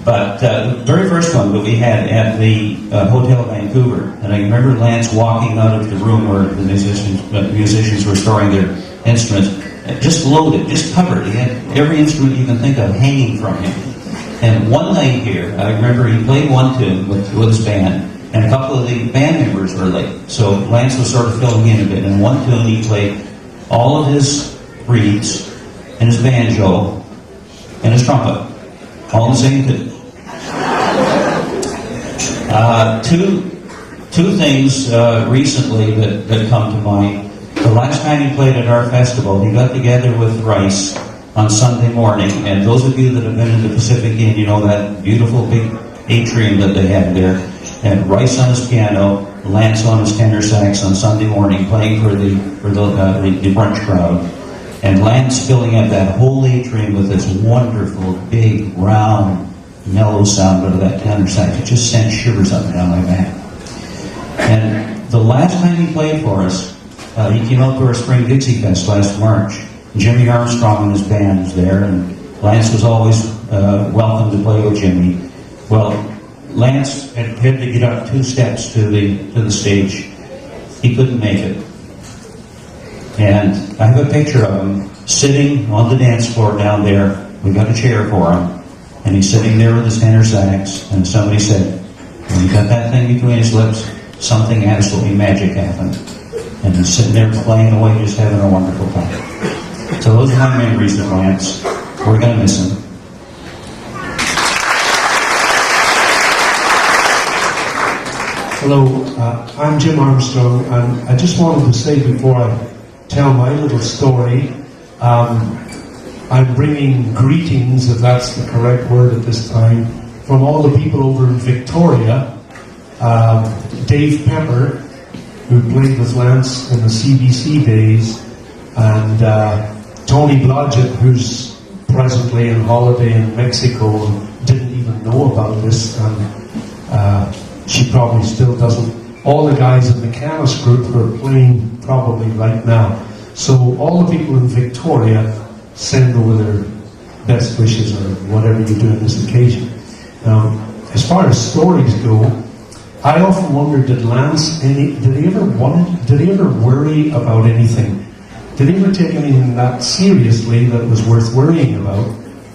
But the very first one that we had at the Hotel Vancouver, and I remember Lance walking out of the room where the musicians were storing their instruments, just loaded, just covered. He had every instrument you can think of hanging from him. And one night here, I remember he played one tune with his band, and a couple of the band members were late. So Lance was sort of filling in a bit. And one tune he played all of his reeds, and his banjo, and his trumpet, all in the same tune. Two things recently that come to mind. The last time he played at our festival, he got together with Rice on Sunday morning, and those of you that have been in the Pacific Inn, you know that beautiful big atrium that they have there. And Rice on his piano, Lance on his tenor sax on Sunday morning, playing for the brunch crowd. And Lance filling up that whole atrium with this wonderful, big, round, mellow sound out of that tenor sax. It just sent shivers up and down my back. And the last time he played for us, he came out to our Spring Dixie Fest last March. Jimmy Armstrong and his band was there, and Lance was always welcome to play with Jimmy. Well, Lance had to get up 2 steps to the stage. He couldn't make it. And I have a picture of him sitting on the dance floor down there. We got a chair for him. And he's sitting there with his tenor sax, and somebody said, when he got that thing between his lips, something absolutely magic happened. And he's sitting there playing away, just having a wonderful time. So those are my memories of Lance. We're going to miss him. Hello, I'm Jim Armstrong, and I just wanted to say before I tell my little story, I'm bringing greetings, if that's the correct word at this time, from all the people over in Victoria. Dave Pepper, who played with Lance in the CBC days, and Tony Blodgett, who's presently on holiday in Mexico and didn't even know about this, and she probably still doesn't. All the guys in the Canis group who are playing probably right now. So all the people in Victoria send over their best wishes or whatever you do on this occasion. As far as stories go, I often wonder, did he ever worry about anything? Did he ever take anything that seriously that was worth worrying about?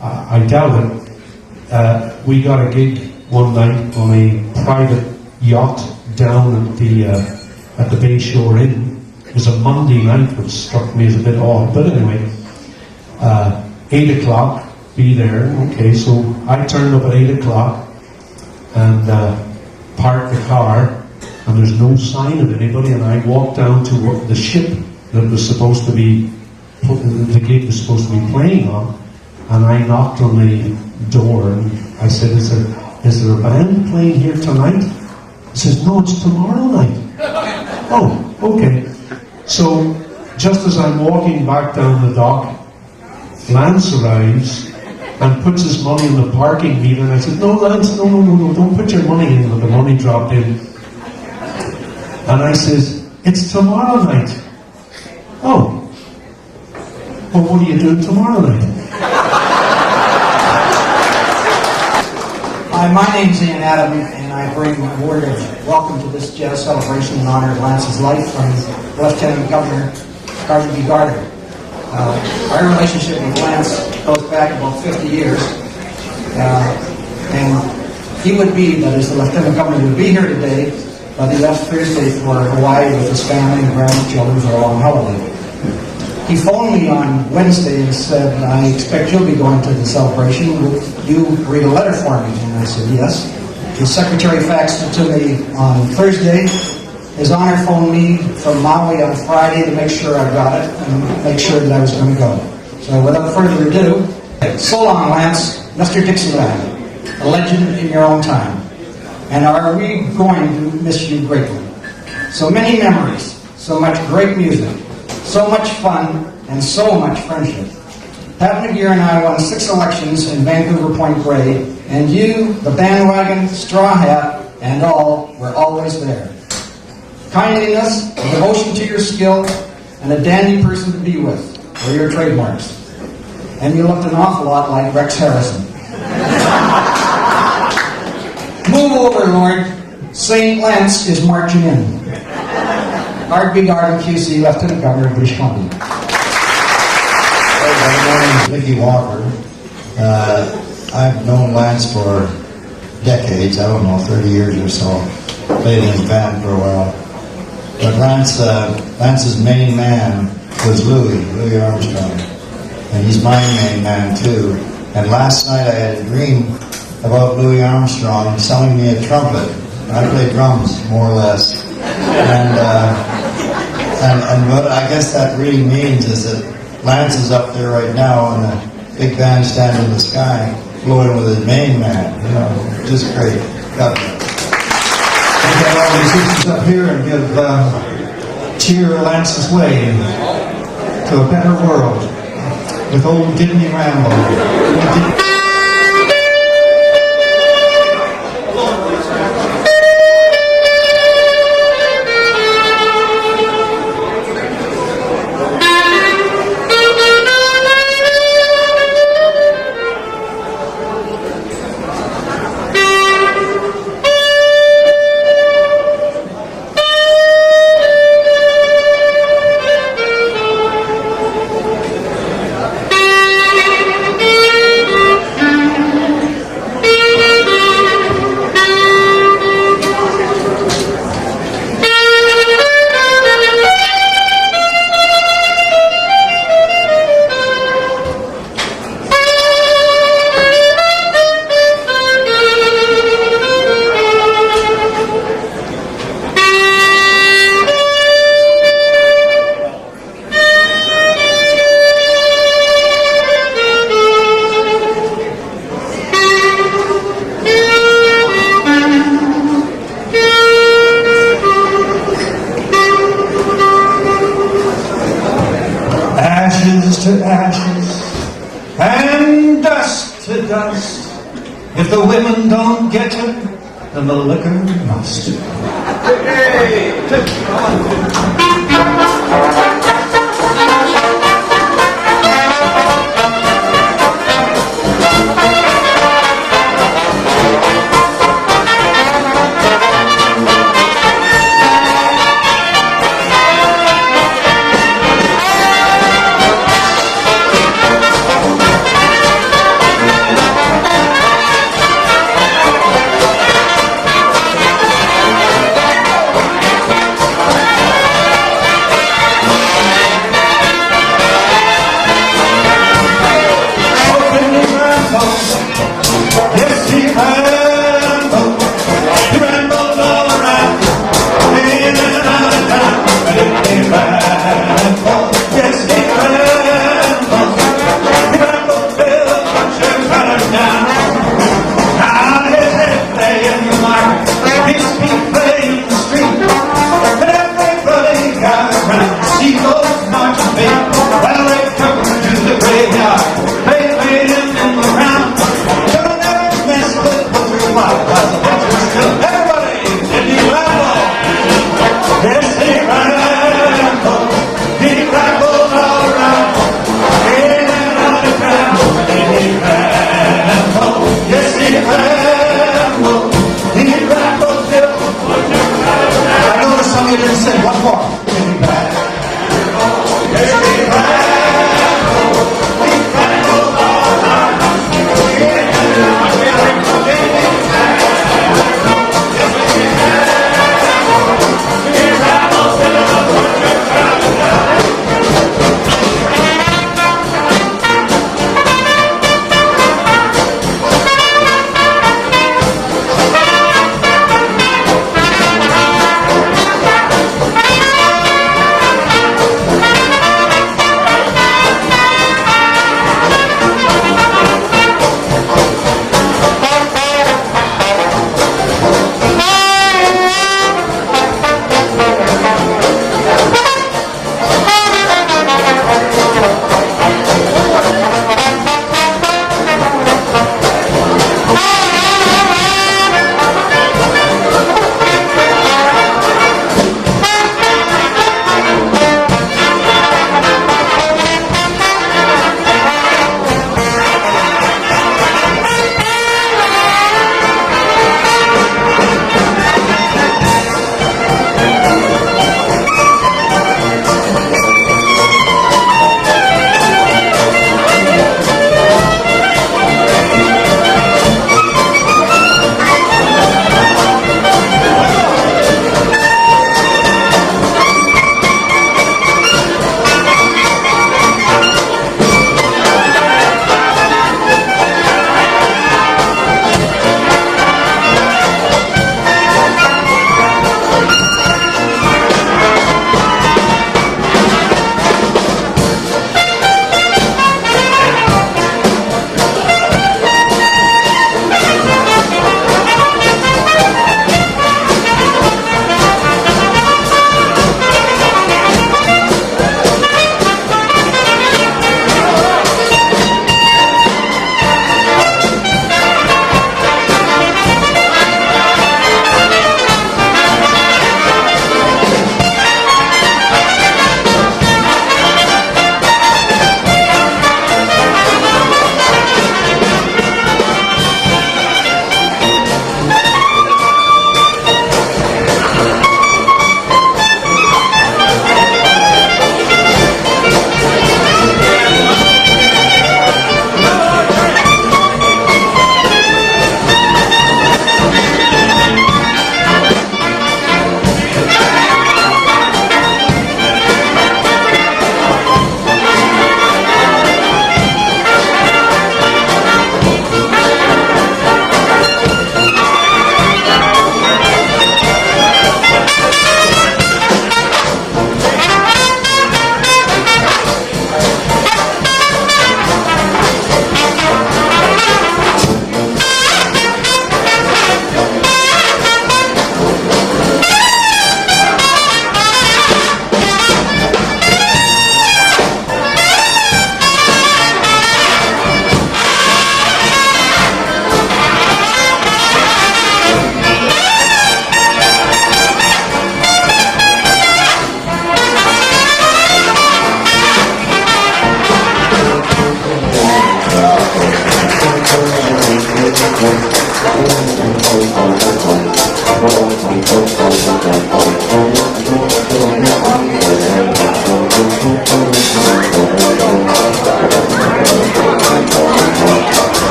I doubt it. We got a gig one night on a private yacht down at the Bay Shore Inn. It was a Monday night, which struck me as a bit odd. But anyway, 8 o'clock, be there. Okay, so I turned up at 8 o'clock and parked the car, and there's no sign of anybody, and I walked down to the ship that was supposed to be, the gig was supposed to be playing on, and I knocked on the door, and I said, is there a band playing here tonight? He says, no, it's tomorrow night. Oh, okay. So, just as I'm walking back down the dock, Lance arrives and puts his money in the parking meter, and I said, no, Lance, no, don't put your money in, but the money dropped in. And I says, it's tomorrow night. Oh, well, what are you doing tomorrow night? My name's Ian Adam, and I bring a word of welcome to this jazz celebration in honor of Lance's life from Lieutenant Governor Gardner B. Gardner. Our relationship with Lance goes back about 50 years, and he would be, that is, the Lieutenant Governor would be here today, but he left Thursday for Hawaii with his family and grandchildren for a long holiday. He phoned me on Wednesday and said, I expect you'll be going to the celebration. Would you read a letter for me? And I said, yes. His secretary faxed it to me on Thursday. His Honor phoned me from Maui on Friday to make sure I got it and make sure that I was going to go. So without further ado, so long, Lance, Mr. Dixieland, a legend in your own time. And are we going to miss you greatly? So many memories, so much great music, so much fun, and so much friendship. Pat McGear and I won 6 elections in Vancouver Point Grey, and you, the bandwagon, straw hat, and all were always there. Kindliness, devotion to your skill, and a dandy person to be with were your trademarks. And you looked an awful lot like Rex Harrison. Move over, Lord. St. Lance is marching in. Art B. Garden, QC, Lieutenant Governor of British Columbia. My name is Mickey Walker. I've known Lance for decades, I don't know, 30 years or so. Played in his band for a while. But Lance's main man was Louis Armstrong. And he's my main man too. And last night I had a dream about Louis Armstrong selling me a trumpet. I play drums, more or less. And what I guess that really means is that Lance is up there right now in a big bandstand in the sky, blowing with his main man. You know, just great. Got all the musicians up here and give cheer Lance's way to a better world with old Didney Rambo. To ashes and dust to dust. If the women don't get it, then the liquor must.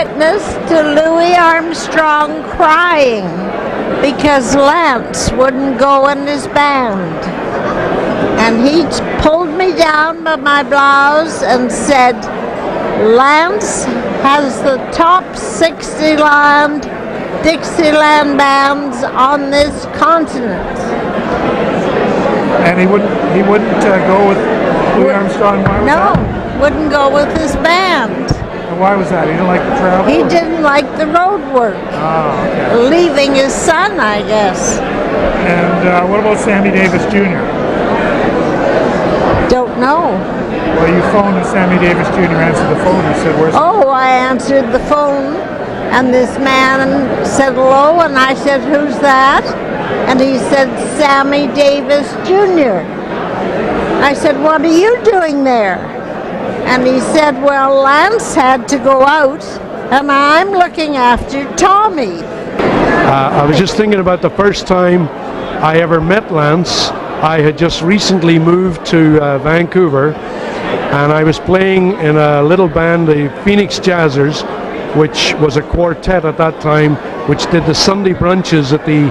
witness to Louis Armstrong crying because Lance wouldn't go in his band. And he pulled me down by my blouse and said, Lance has the top 60 Dixieland bands on this continent. And he wouldn't go with Louis Armstrong? Why was that? Wouldn't go with his band. And why was that? He didn't like the travel? He didn't like the road work. Oh, okay. Leaving his son, I guess. And what about Sammy Davis Jr.? Don't know. Well, you phoned and Sammy Davis Jr. answered the phone. You said, where's... Oh, I answered the phone, and this man said hello, and I said, who's that? And he said, Sammy Davis Jr. I said, what are you doing there? And he said, well, Lance had to go out, and I'm looking after Tommy. I was just thinking about the first time I ever met Lance. I had just recently moved to Vancouver, and I was playing in a little band, the Phoenix Jazzers, which was a quartet at that time, which did the Sunday brunches at the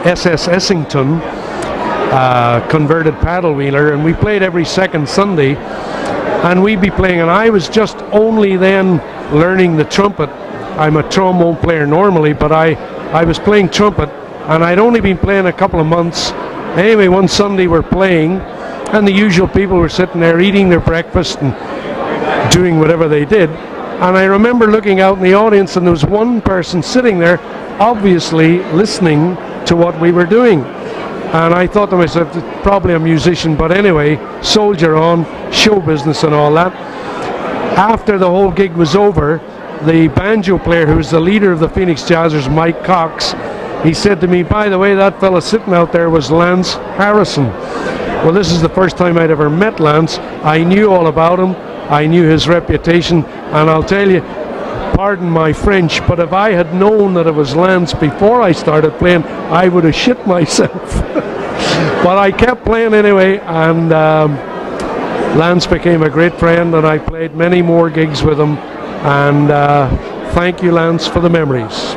SS Essington, converted paddle wheeler, and we played every second Sunday, and we'd be playing, and I was just only then learning the trumpet. I'm a trombone player normally, but I was playing trumpet, and I'd only been playing a couple of months. Anyway, one Sunday we're playing, and the usual people were sitting there eating their breakfast and doing whatever they did. And I remember looking out in the audience, and there was one person sitting there, obviously listening to what we were doing. And I thought to myself, probably a musician, but anyway, soldier on, show business and all that. After the whole gig was over, the banjo player, who was the leader of the Phoenix Jazzers, Mike Cox, he said to me, by the way, that fella sitting out there was Lance Harrison. Well, this is the first time I'd ever met Lance. I knew all about him. I knew his reputation, and I'll tell you, pardon my French, but if I had known that it was Lance before I started playing, I would have shit myself. But I kept playing anyway, and Lance became a great friend, and I played many more gigs with him, and thank you, Lance, for the memories.